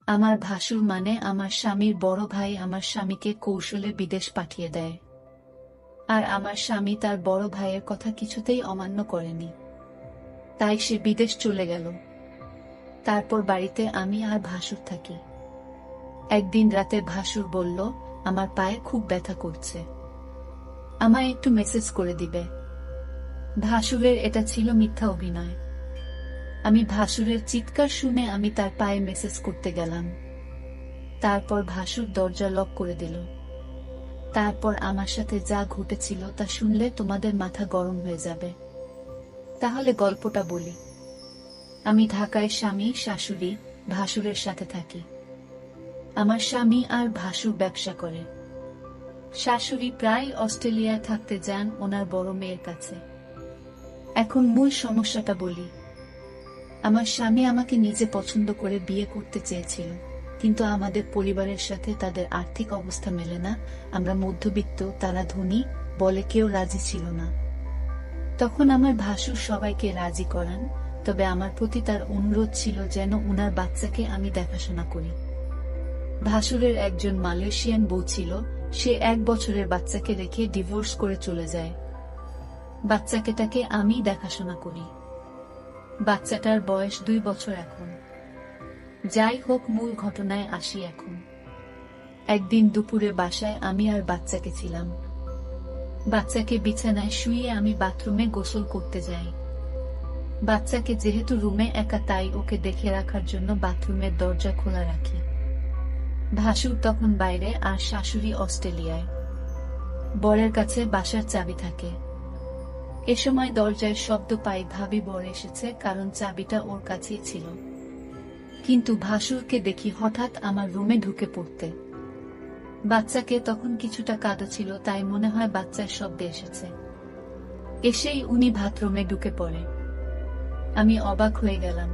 আমার ভাসুর মানে আমার স্বামীর বড় ভাই আমার স্বামীকে কৌশলে বিদেশ পাঠিয়ে দেয়। আর আমার স্বামী তার বড় ভাইয়ের কথা কিছুতেই অমান্য করেনি, তাই সে বিদেশ চলে গেল। তারপর বাড়িতে আমি আর ভাসুর থাকি। একদিন রাতে ভাসুর বলল, আমার পায়ে খুব ব্যথা করছে, আমায় একটু মেসেজ করে দিবে। ভাসুরের এটা ছিল মিথ্যা অভিনয়। আমি ভাসুরের চিৎকার শুনে আমি তার পায়ে মেসেজ করতে গেলাম। তারপর ভাসুর দরজা লক করে দিল। তারপর আমার সাথে যা ঘটেছিল তা শুনলে তোমাদের মাথা গরম হয়ে যাবে। তাহলে গল্পটা বলি। আমি ঢাকায় স্বামী শাশুড়ি ভাসুরের সাথে থাকি। আমার স্বামী আর ভাসুর ব্যবসা করে। শাশুড়ি প্রায় অস্ট্রেলিয়ায় থাকতে যান ওনার বড় মেয়ের কাছে। এখন মূল সমস্যাটা বলি। আমার স্বামী আমাকে নিজে পছন্দ করে বিয়ে করতে চেয়েছিল, কিন্তু আমাদের পরিবারের সাথে তাদের আর্থিক অবস্থা মেলে না। আমরা মধ্যবিত্ত, তারা ধনী, বলে কেউ রাজি ছিল না। তখন আমার ভাসুর সবাইকে রাজি করান, তবে আমার প্রতি তার অনুরোধ ছিল যেন উনার বাচ্চাকে আমি দেখাশোনা করি। ভাসুরের একজন মালয়েশিয়ান বউ ছিল, সে 1 বছরের বাচ্চাকে রেখে ডিভোর্স করে চলে যায়। বাচ্চাকেটাকে আমি দেখাশোনা করি। বাচ্চাটার বয়স 2 বছর এখন। যাই হোক, মূল ঘটনায় আসি এখন। একদিন দুপুরে বাসায় আমি আর বাচ্চাকে ছিলাম। বাচ্চাকে বিছানায় শুইয়ে আমি বাথরুমে গোসল করতে যাই। বাচ্চাকে যেহেতু রুমে একা, তাই ওকে দেখে রাখার জন্য বাথরুমের দরজা খোলা রাখি। ভাসুর তখন বাইরে আর শাশুড়ি অস্ট্রেলিয়ায়। বরের কাছে বাসার চাবি থাকে। এ সময় দরজায় শব্দ পাই, ভাবি বর এসেছে, কারণ চাবিটা ওর কাছেই ছিল। কিন্তু ভাসুরকে দেখি হঠাৎ আমার রুমে ঢুকে পড়তে। বাচ্চাকে তখন কিছুটা কাঁদা ছিল, তাই মনে হয় বাচ্চার শব্দে এসেছে। এসেই উনি বাথরুমে ঢুকে পড়ে। আমি অবাক হয়ে গেলাম।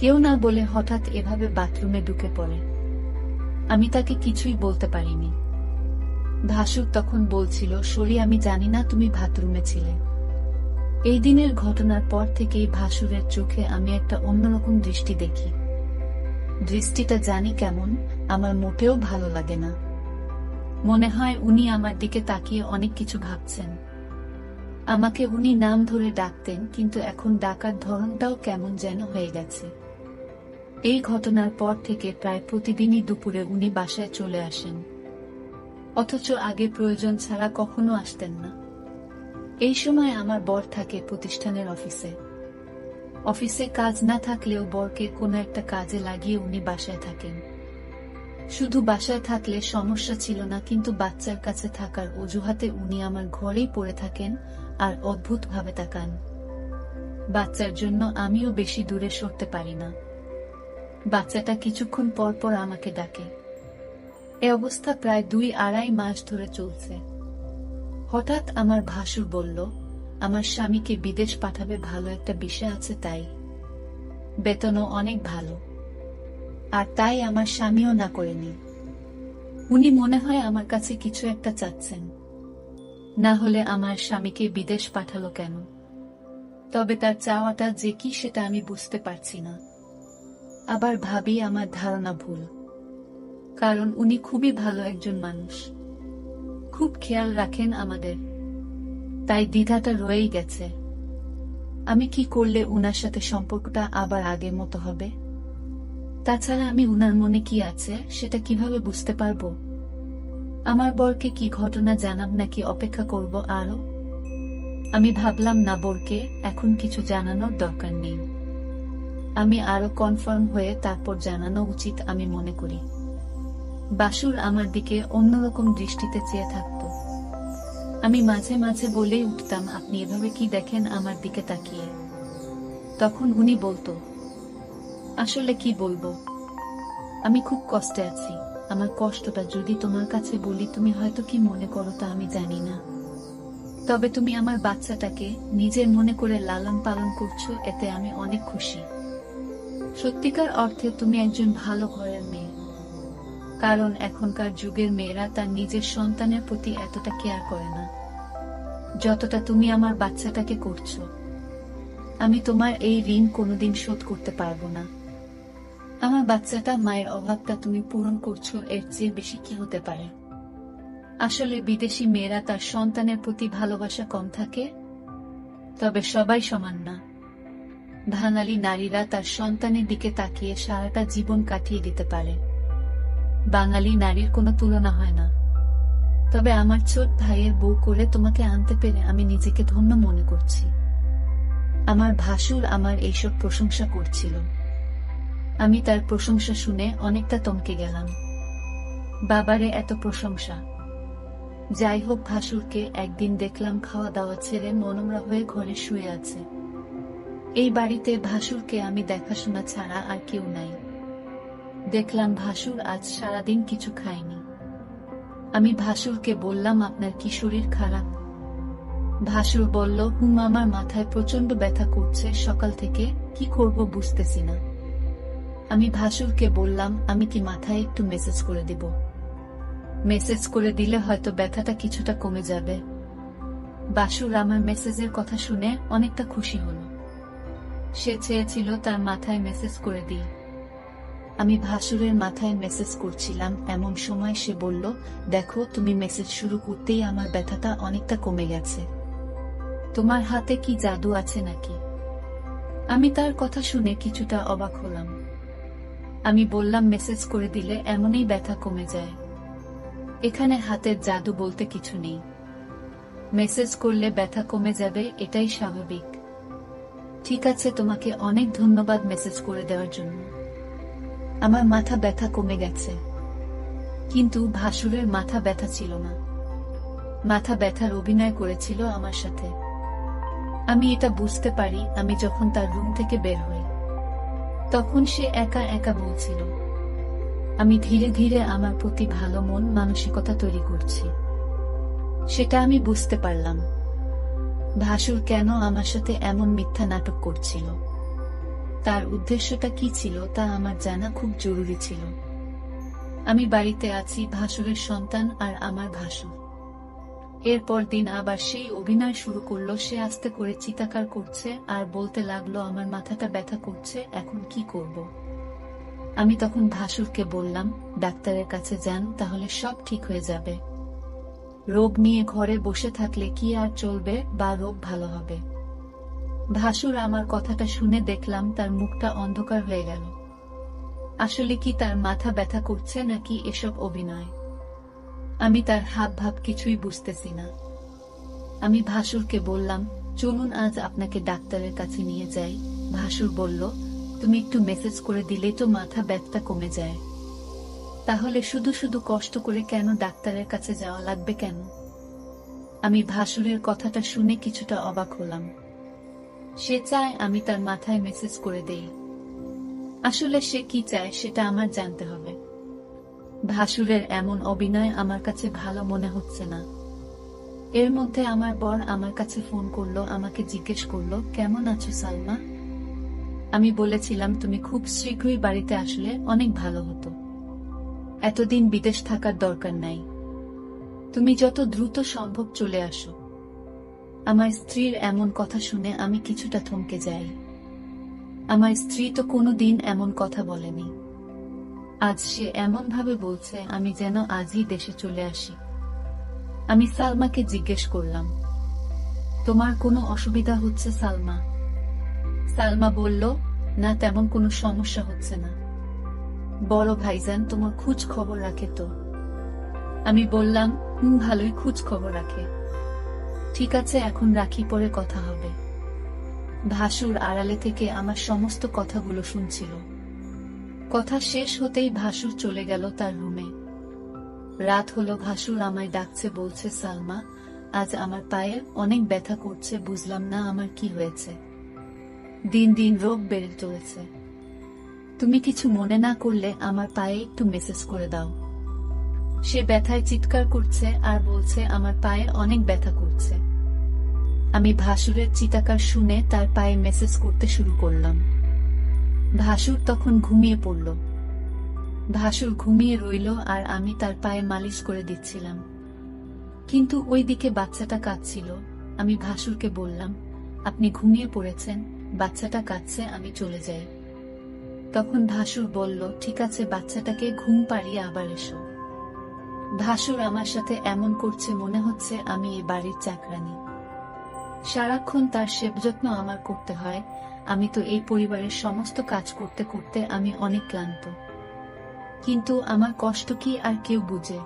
কেউ না বলে হঠাৎ এভাবে বাথরুমে ঢুকে পড়ে। আমি তাকে কিছুই বলতে পারিনি। ভাসুর তখন বলছিল, সরি, আমি জানি না তুমি বাথরুমে ছিলে। এই দিনের ঘটনার পর থেকেই ভাসুরের চোখে আমি একটা অন্যরকম দৃষ্টি দেখি। দৃষ্টিটা জানি কেমন, আমার মোটেও ভালো লাগে না। মনে হয় উনি আমার দিকে তাকিয়ে অনেক কিছু ভাবছেন। আমাকে উনি নাম ধরে ডাকতেন, কিন্তু এখন ডাকার ধরনটাও কেমন যেন হয়ে গেছে। এই ঘটনার পর থেকে প্রায় প্রতিদিনই দুপুরে উনি বাসায় চলে আসেন, অথচ আগে প্রয়োজন ছাড়া কখনো আসতেন না। এই সময় আমার বর থাকে প্রতিষ্ঠানের অফিসে। অফিসে কাজ না থাকলেও বরকে কোনো একটা কাজে লাগিয়ে উনি বাসায় থাকেন। শুধু বাসায় থাকলে সমস্যা ছিল না, কিন্তু বাচ্চার কাছে থাকার অজুহাতে উনি আমার ঘরেই পড়ে থাকেন আর অদ্ভুতভাবে তাকান। বাচ্চার জন্য আমিও বেশি দূরে সরতে পারি না। বাচ্চাটা কিছুক্ষণ পর পর আমাকে ডাকে। এ অবস্থা প্রায় 2-2.5 মাস ধরে চলছে। হঠাৎ আমার ভাসুর বলল, আমার স্বামীকে বিদেশ পাঠাবে, ভালো একটা বিষয় আছে, তাই বেতনও অনেক ভালো। আর তাই আমার স্বামীও না করেনি। উনি মনে হয় আমার কাছে কিছু একটা চাচ্ছেন, না হলে আমার স্বামীকে বিদেশ পাঠালো কেন? তবে তার চাওয়াটা যে কি সেটা আমি বুঝতে পারছি না। আবার ভাবি আমার ধারণা ভুল, কারণ উনি খুবই ভালো একজন মানুষ, খুব খেয়াল রাখেন আমাদের। তাই দ্বিধাটা রয়েই গেছে। আমি কি করলে উনার সাথে সম্পর্কটা আবার আগের মতো হবে? তাছাড়া আমি উনার মনে কি আছে সেটা কিভাবে বুঝতে পারবো? আমার বরকে কি ঘটনা জানাব, নাকি অপেক্ষা করব আরো? আমি ভাবলাম না, বরকে এখন কিছু জানানোর দরকার নেই। আমি আরো কনফার্ম হয়ে তারপর জানানো উচিত আমি মনে করি। বাসুর আমার দিকে অন্যরকম দৃষ্টিতে চেয়ে থাকত। আমি মাঝে মাঝে বলেই উঠতাম, আপনি এভাবে কি দেখেন আমার দিকে তাকিয়ে? তখন উনি বলতো, আসলে কি বলবো, আমি খুব কষ্টে আছি। আমার কষ্টটা যদি তোমার কাছে বলি তুমি হয়তো কি মনে করো তা আমি জানি না, তবে তুমি আমার বাচ্চাটাকে নিজের মনে করে লালন পালন করছো, এতে আমি অনেক খুশি। সত্যিকার অর্থে তুমি একজন ভালো ঘরের মেয়ে, কারণ এখনকার যুগের মেয়েরা তার নিজের সন্তানের প্রতি এতটা কেয়ার করে না যতটা তুমি আমার বাচ্চাটাকে করছো। আমি তোমার এই ঋণ কোনোদিন শোধ করতে পারবো না। আমার বাচ্চাটা, মায়ের অভাবটা তুমি পূরণ করছো, এর চেয়ে বেশি কি হতে পারে? আসলে বিদেশি মেয়েরা তার সন্তানের প্রতি ভালোবাসা কম থাকে, তবে সবাই সমান না। বাঙালি নারীরা তার সন্তানের দিকে তাকিয়ে সারাটা জীবন কাটিয়ে দিতে পারে। বাঙালি নারীর কোনো তুলনা হয় না। তবে আমার ছোট ভাইয়ের বউ করে তোমাকে আনতে পেরে আমি নিজেকে ধন্য মনে করছি। আমার ভাসুর আমার এইসব প্রশংসা করছিল। আমি তার প্রশংসা শুনে অনেকটা থমকে গেলাম। বাবারে, এত প্রশংসা! যাই হোক, ভাসুরকে একদিন দেখলাম খাওয়া দাওয়া ছেড়ে মনমরা হয়ে ঘরে শুয়ে আছে। এই বাড়িতে ভাসুরকে আমি দেখাশোনা ছাড়া আর কেউ নাই। দেখলাম ভাসুর আজ সারাদিন কিছু খায়নি। আমি ভাসুরকে বললাম, আপনার কি শরীর খারাপ? ভাসুর বলল, আমার মাথায় প্রচন্ড ব্যথা করছে সকাল থেকে, কি করব বুঝতেছি না। আমি ভাসুরকে বললাম, আমি কি মাথায় একটু মেসেজ করে দিব? মেসেজ করে দিলে হয়তো ব্যথাটা কিছুটা কমে যাবে। ভাসুর আমার মেসেজের কথা শুনে অনেকটা খুশি হলো। সে চেয়েছিল তার মাথায় মেসেজ করে দিই। আমি ভাসুরের মাথায় মেসেজ করছিলাম, এমন সময় সে বলল, দেখো, তুমি মেসেজ শুরু করতেই আমার ব্যথাটা অনেকটা কমে গেছে। তোমার হাতে কি জাদু আছে নাকি? আমি তার কথা শুনে কিছুটা অবাক হলাম। আমি বললাম, মেসেজ করে দিলে এমনই ব্যথা কমে যায়। এখানে হাতের জাদু বলতে কিছু নেই। মেসেজ করলে ব্যথা কমে যাবে, এটাই স্বাভাবিক। ঠিক আছে, তোমাকে অনেক ধন্যবাদ মেসেজ করে দেওয়ার জন্য। আমার মাথা ব্যথা কমে গেছে। কিন্তু ভাসুরের মাথা ব্যথা ছিল না। মাথা ব্যথার অভিনয় করেছিল আমার সাথে। আমি এটা বুঝতে পারি আমি যখন তার রুম থেকে বের হই। তখন সে একা একা বলছিল। আমি ধীরে ধীরে আমার প্রতি ভালো মন মানসিকতা তৈরি করছি। সেটা আমি বুঝতে পারলাম। ভাসুর কেন আমার সাথে এমন মিথ্যা নাটক করছিল, তার উদ্দেশ্যটা কি ছিল তা আমার জানা খুব জরুরি ছিল। আমি বাড়িতে আছি, ভাসুরের সন্তান আর আমার ভাসুর। এরপর দিন আবার সেই অভিনয় শুরু করলো। সে আস্তে করে চিৎকার করছে আর বলতে লাগলো, আমার মাথাটা ব্যথা করছে, এখন কি করব? আমি তখন ভাসুরকে বললাম, ডাক্তারের কাছে যান, তাহলে সব ঠিক হয়ে যাবে। রোগ নিয়ে ঘরে বসে থাকলে কি আর চলবে, বা রোগ ভালো হবে? ভাসুর আমার কথাটা শুনে দেখলাম তার মুখটা অন্ধকার হয়ে গেল। আসলে কি তার মাথা ব্যথা করছে নাকি এসব অভিনয়? আমি তার হাব ভাব কিছুই বুঝতেছি না। আমি ভাসুরকে বললাম, চলুন আজ আপনাকে ডাক্তারের কাছে নিয়ে যাই। ভাসুর বলল, তুমি একটু মেসেজ করে দিলেই তো মাথা ব্যথা কমে যায়। তাহলে শুধু শুধু কষ্ট করে কেন ডাক্তারের কাছে যাওয়া লাগবে কেন? আমি ভাসুরের কথাটা শুনে কিছুটা অবাক হলাম। সে চায় আমি তার মাথায় মেসেজ করে দেই। আসলে সে কি চায় সেটা আমার জানতে হবে। ভাসুরের এমন অভিনয় আমার কাছে ভালো মনে হচ্ছে না। এর মধ্যে আমার বর আমার কাছে ফোন করলো, আমাকে জিজ্ঞেস করলো, কেমন আছো সালমা? আমি বলেছিলাম, তুমি খুব শীঘ্রই বাড়িতে আসলে অনেক ভালো হতো। এতদিন বিদেশ থাকার দরকার নাই। তুমি যত দ্রুত সম্ভব চলে আসো। আমার স্ত্রীর এমন কথা শুনে আমি কিছুটা থমকে যাই। আমার স্ত্রী তো কোনোদিন এমন কথা বলেনি। আজ সে এমন ভাবে বলছে আমি যেন আজই দেশে চলে আসি। আমি সালমাকে জিজ্ঞেস করলাম, তোমার কোনো অসুবিধা হচ্ছে সালমা? সালমা বলল, না, তেমন কোনো সমস্যা হচ্ছে না। বড় ভাইজান তোমার খোঁজ খবর রাখে তো? আমি বললাম, ভালোই খোঁজ খবর রাখে। ঠিক আছে, এখন রাখি, পরে কথা হবে। ভাসুর আড়ালে থেকে আমার সমস্ত কথাগুলো শুনছিল। কথা শেষ হতেই ভাসুর চলে গেল তার রুমে। রাত হলো, ভাসুর আমায় ডাকছে, বলছে, সালমা, আজ আমার পায়ে অনেক ব্যথা করছে, বুঝলাম না আমার কি হয়েছে। দিন দিন রোগ বেড়ে চলেছে। তুমি কিছু মনে না করলে আমার পায়ে একটু মেসেজ করে দাও। সে ব্যথায় চিৎকার করছে আর বলছে আমার পায়ে অনেক ব্যথা করছে। আমি ভাসুরের চিৎকার শুনে তার পায়ে মেসেজ করতে শুরু করলাম। ভাসুর তখন ঘুমিয়ে পড়ল। ভাসুর ঘুমিয়ে রইল আর আমি তার পায়ে মালিশ করে দিচ্ছিলাম। কিন্তু ওইদিকে বাচ্চাটা কাঁদছিল। আমি ভাসুরকে বললাম, আপনি ঘুমিয়ে পড়েছেন, বাচ্চাটা কাঁদছে, আমি চলে যাই। তখন ভাসুর বলল, ঠিক আছে, বাচ্চাটাকে ঘুম পাড়িয়ে আবার এসো। ভাসুর আমার সাথে এমন করছে মনে হচ্ছে আমি এই বাড়ির চাকরানী। সারাক্ষণ তার সেবযত্ন আমার করতে হয়। আমি তো এই পরিবারের সমস্ত কাজ করতে করতে আমি অনেক ক্লান্ত, কিন্তু আমার কষ্ট কি আর কেউ বুঝে?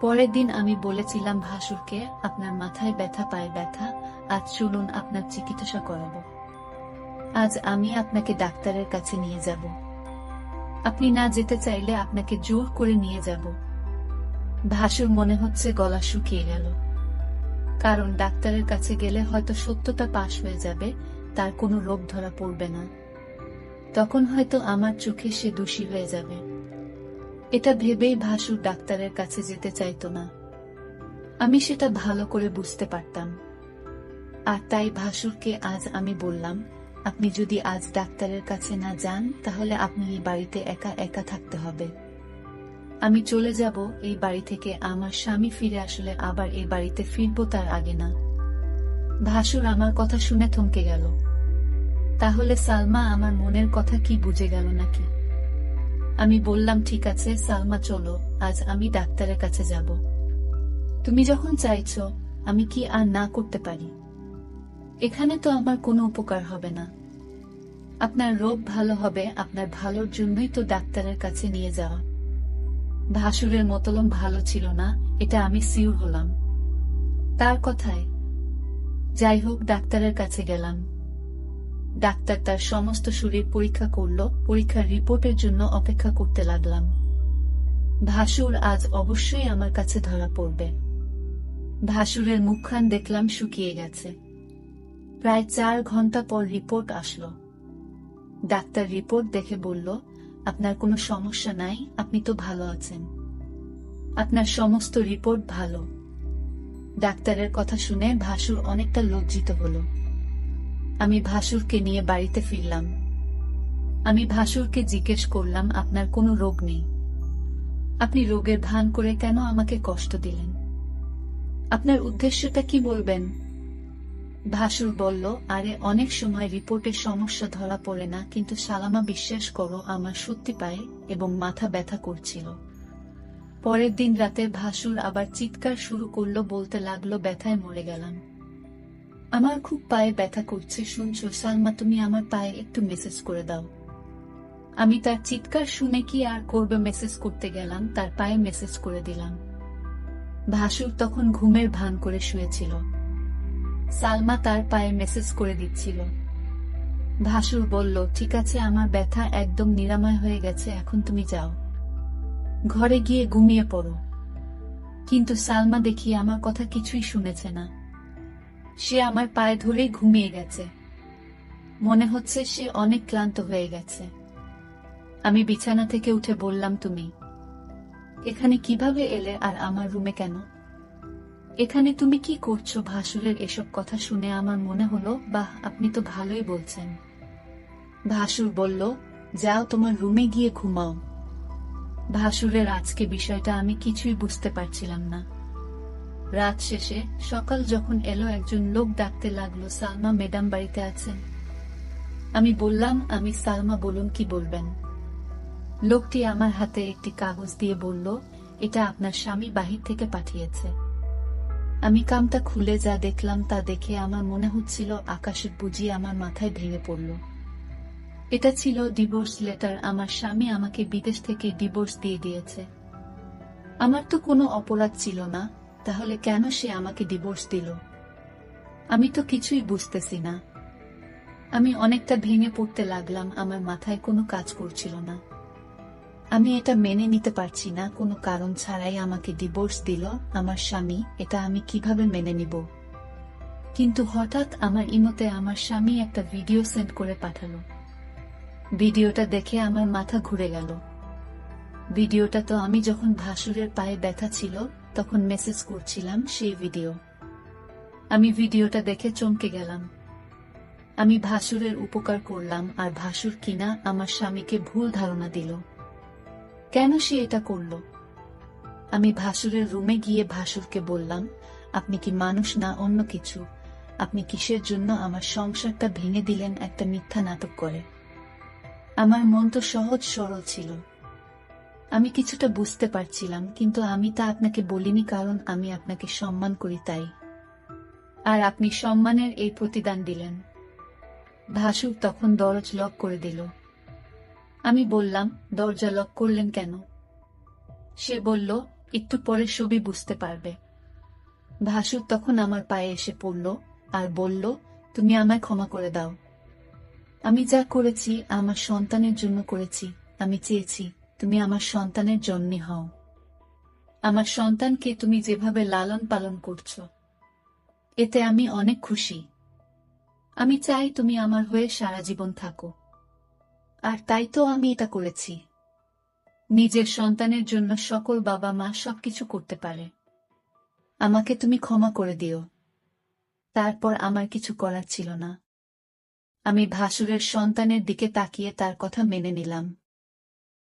পরের দিন আমি বলেছিলাম ভাসুরকে, আপনার মাথায় ব্যথা, পায়ে ব্যথা, আজ চলুন আপনার চিকিৎসা করাবো। আজ আমি আপনাকে ডাক্তারের কাছে নিয়ে যাব। আপনি না যেতে চাইলে আপনাকে জোর করে নিয়ে যাব। ভাসুর মনে হচ্ছে গলা শুকিয়ে গেল, কারণ ডাক্তারের কাছে গেলে হয়তো সত্যটা পাশ হয়ে যাবে, তার কোনো রোগ ধরা পড়বে না। তখন হয়তো আমার চোখে সে দোষী হয়ে যাবে। এটা ভেবেই ভাসুর ডাক্তারের কাছে যেতে চাইতো না। আমি সেটা ভালো করে বুঝতে পারতাম। আর তাই ভাসুরকে আজ আমি বললাম, আপনি যদি আজ ডাক্তারের কাছে না যান তাহলে আপনি এই বাড়িতে একা একা থাকতে হবে। আমি চলে যাব এই বাড়ি থেকে। আমার স্বামী ফিরে আসলে আবার এই বাড়িতে ফিরবো, তার আগে না। ভাসুর আমার কথা শুনে থমকে গেল। তাহলে সালমা আমার মনের কথা কি বুঝে গেল নাকি? আমি বললাম, ঠিক আছে সালমা, চলো, আজ আমি ডাক্তারের কাছে যাব। তুমি যখন চাইছো, আমি কি আর না করতে পারি? এখানে তো আমার কোনো উপকার হবে না। আপনার রোগ ভালো হবে, আপনার ভালোর জন্যই তো ডাক্তারের কাছে নিয়ে যাওয়া। ভাসুরের মতলব ভালো ছিল না, এটা আমি সিউর হলাম তার কথায়। যাই হোক, ডাক্তারের কাছে গেলাম। ডাক্তার তার সমস্ত শরীর পরীক্ষা করল। পরীক্ষার রিপোর্টের জন্য অপেক্ষা করতে লাগলাম। ভাসুর আজ অবশ্যই আমার কাছে ধরা পড়বে। ভাসুরের মুখখান দেখলাম শুকিয়ে গেছে। প্রায় 4 ঘন্টা পর রিপোর্ট আসলো। ডাক্তার রিপোর্ট দেখে বলল, আপনার কোনো সমস্যা নাই, আপনি তো ভালো আছেন, আপনার সমস্ত রিপোর্ট ভালো। ডাক্তারের কথা শুনে ভাসুর অনেকটা লজ্জিত হলো। আমি ভাসুরকে নিয়ে বাড়িতে ফিরলাম। আমি ভাসুরকে জিজ্ঞেস করলাম, আপনার কোনো রোগ নেই, আপনি রোগের ভান করে কেন আমাকে কষ্ট দিলেন? আপনার উদ্দেশ্যটা কি বলবেন? ভাসুর বলল, আরে অনেক সময় রিপোর্টের সমস্যা ধরা পড়ে না, কিন্তু সালামা বিশ্বাস করো, আমার সত্যি পায়ে এবং মাথা ব্যথা করছিল। পরের দিন রাতে ভাসুর আবার চিৎকার শুরু করলো, বলতে লাগলো, ব্যথায় মরে গেলাম, আমার খুব পায়ে ব্যথা করছে, শুনছো সালমা, তুমি আমার পায়ে একটু মেসেজ করে দাও। আমি তার চিৎকার শুনে কি আর করবে, মেসেজ করতে গেলাম, তার পায়ে মেসেজ করে দিলাম। ভাসুর তখন ঘুমের ভান করে শুয়েছিল। সালমা তার পায়ে মেসেজ করে দিচ্ছিল। ভাসুর বলল, ঠিক আছে, আমার ব্যথা একদম নিরাময় হয়ে গেছে, এখন তুমি যাও, ঘরে গিয়ে ঘুমিয়ে পড়ো। কিন্তু সালমা দেখি আমার কথা কিছুই শুনেছে না। সে আমার পায়ে ধরেই ঘুমিয়ে গেছে। মনে হচ্ছে সে অনেক ক্লান্ত হয়ে গেছে। আমি বিছানা থেকে উঠে বললাম, তুমি এখানে কিভাবে এলে আর আমার রুমে কেন? এখানে তুমি কি করছো? ভাসুরের এসব কথা শুনে আমার মনে হলো, বাহ, আপনি তো ভালোই বলছেন। ভাসুর বলল, যাও তোমার রুমে গিয়ে ঘুমাও। ভাসুরের আজকে বিষয়টা আমি কিছুই বুঝতে পারছিলাম না। রাত শেষে সকাল যখন এলো, একজন লোক ডাকতে লাগলো, সালমা ম্যাডাম বাড়িতে আছেন? আমি বললাম, আমি সালমা, বলুন কি বলবেন। লোকটি আমার হাতে একটি কাগজ দিয়ে বলল, এটা আপনার স্বামী বাহির থেকে পাঠিয়েছে। আমি কামটা খুলে যা দেখলাম তা দেখে আমার মনে হচ্ছিল আকাশের বুঝি আমার মাথায় ভেঙে পড়ল। এটা ছিল ডিভোর্স লেটার। আমার স্বামী আমাকে বিদেশ থেকে ডিভোর্স দিয়ে দিয়েছে। আমার তো কোনো অপরাধ ছিল না, তাহলে কেন সে আমাকে ডিভোর্স দিল? আমি তো কিছুই বুঝতেছি না। আমি অনেকটা ভেঙে পড়তে লাগলাম, আমার মাথায় কোনো কাজ করছিল না। আমি এটা মেনে নিতে পারছি না, কোনো কারণ ছাড়াই আমাকে ডিভোর্স দিল আমার স্বামী, এটা আমি কিভাবে মেনে নিব? কিন্তু হঠাৎ আমার ইমোতে আমার স্বামী একটা ভিডিও সেন্ড করে পাঠালো। ভিডিওটা দেখে আমার মাথা ঘুরে গেল। ভিডিওটা তো আমি যখন ভাসুরের পায়ে ব্যথা ছিল তখন মেসেজ করছিলাম সেই ভিডিও। আমি ভিডিওটা দেখে চমকে গেলাম। আমি ভাসুরের উপকার করলাম আর ভাসুর কিনা আমার স্বামীকে ভুল ধারণা দিল। কেন সে এটা করল? আমি ভাসুরের রুমে গিয়ে ভাসুরকে বললাম, আপনি কি মানুষ না অন্য কিছু? আপনি কিসের জন্য আমার সংসারটা ভেঙে দিলেন একটা মিথ্যা নাটক করে? আমার মন তো সহজ সরল ছিল। আমি কিছুটা বুঝতে পারছিলাম, কিন্তু আমি তা আপনাকে বলিনি, কারণ আমি আপনাকে সম্মান করি তাই। আর আপনি সম্মানের এই প্রতিদান দিলেন। ভাসুর তখন দরজা লক করে দিল। আমি বললাম, দরজা লক করলেন কেন? সে বলল, একটু পরে সবই বুঝতে পারবে। ভাসুর তখন আমার পায়ে এসে পড়ল আর বলল, তুমি আমায় ক্ষমা করে দাও। আমি যা করেছি আমার সন্তানের জন্য করেছি। আমি চেয়েছি তুমি আমার সন্তানের জন্যে হও। আমার সন্তানকে তুমি যেভাবে লালন পালন করছো, এতে আমি অনেক খুশি। আমি চাই তুমি আমার হয়ে সারা জীবন থাকো। আর তাই তো আমি এটা করেছি। নিজের সন্তানের জন্য সকল বাবা মা সবকিছু করতে পারে। আমাকে তুমি ক্ষমা করে দিও। তারপর আমার কিছু করার ছিল না। আমি ভাসুরের সন্তানের দিকে তাকিয়ে তার কথা মেনে নিলাম।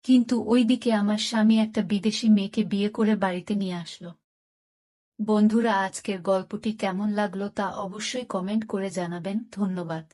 কিন্তু ওই দিকে আমার স্বামী একটা বিদেশি মেয়েকে বিয়ে করে বাড়িতে নিয়ে আসলো। বন্ধুরা, আজকের গল্পটি কেমন লাগলো তা অবশ্যই কমেন্ট করে জানাবেন। ধন্যবাদ।